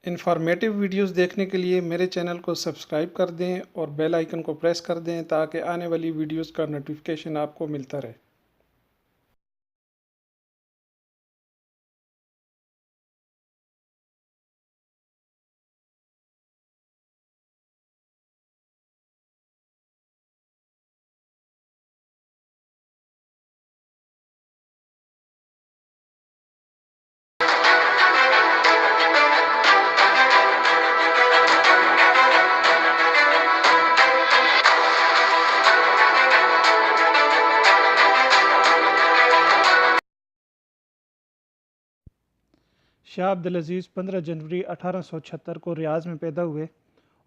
Informative videos دیکھنے کے لیے میرے چینل کو سبسکرائب کر دیں اور بیل آئیکن کو پریس کر دیں تاکہ آنے والی ویڈیوز کا نوٹیفیکیشن آپ کو ملتا رہے۔ شاہ عبدالعزیز 15 جنوری 1876 کو ریاض میں پیدا ہوئے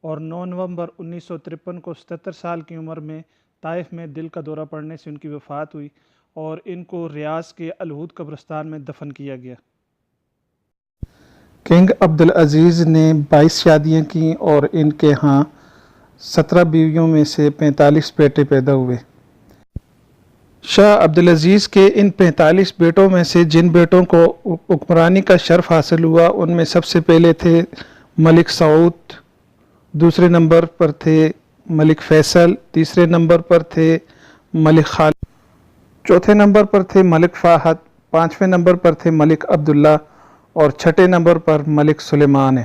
اور 9 نومبر 1953 کو 77 سال کی عمر میں طائف میں دل کا دورہ پڑنے سے ان کی وفات ہوئی اور ان کو ریاض کے الہود قبرستان میں دفن کیا گیا۔ کنگ عبدالعزیز نے 22 شادیاں کیں اور ان کے ہاں 17 بیویوں میں سے 45 بیٹے پیدا ہوئے۔ شاہ عبدالعزیز کے ان 45 بیٹوں میں سے جن بیٹوں کو حکمرانی کا شرف حاصل ہوا ان میں سب سے پہلے تھے ملک سعود، دوسرے نمبر پر تھے ملک فیصل، تیسرے نمبر پر تھے ملک خالد، چوتھے نمبر پر تھے ملک فہد، پانچویں نمبر پر تھے ملک عبداللہ اور چھٹے نمبر پر ملک سلیمان ہے۔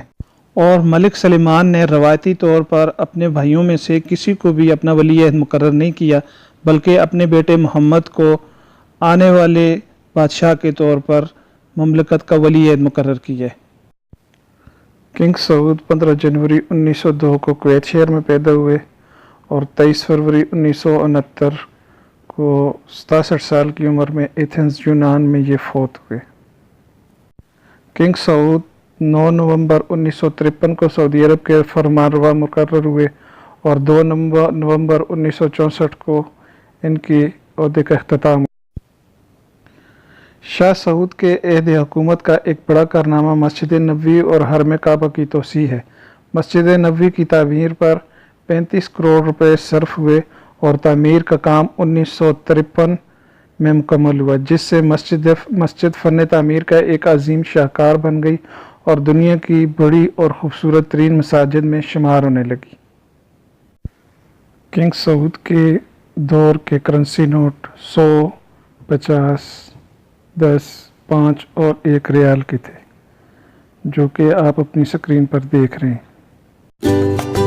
اور ملک سلیمان نے روایتی طور پر اپنے بھائیوں میں سے کسی کو بھی اپنا ولی عہد مقرر نہیں کیا بلکہ اپنے بیٹے محمد کو آنے والے بادشاہ کے طور پر مملکت کا ولی عہد مقرر کیا ہے۔ کنگ سعود 15 جنوری 1902 کو کویت شہر میں پیدا ہوئے اور 23 فروری 1969 کو 67 سال کی عمر میں ایتھنز یونان میں یہ فوت ہوئے۔ کنگ سعود 9 نومبر 1953 کو سعودی عرب کے فرمانروا مقرر ہوئے اور 2 نومبر 1964 کو ان کی عہدے کا اختتام ہوا۔ شاہ سعود کے عہد حکومت کا ایک بڑا کارنامہ مسجد نبوی اور حرم کعبہ کی توسیع ہے۔ مسجد نبوی کی تعمیر پر 35 کروڑ روپے صرف ہوئے اور تعمیر کا کام 1953 میں مکمل ہوا، جس سے مسجد فن تعمیر کا ایک عظیم شاہکار بن گئی اور دنیا کی بڑی اور خوبصورت ترین مساجد میں شمار ہونے لگی۔ کنگ سعود کے دور کے کرنسی نوٹ 100، 50، 10، 5 اور 1 ریال کے تھے، جو کہ آپ اپنی سکرین پر دیکھ رہے ہیں۔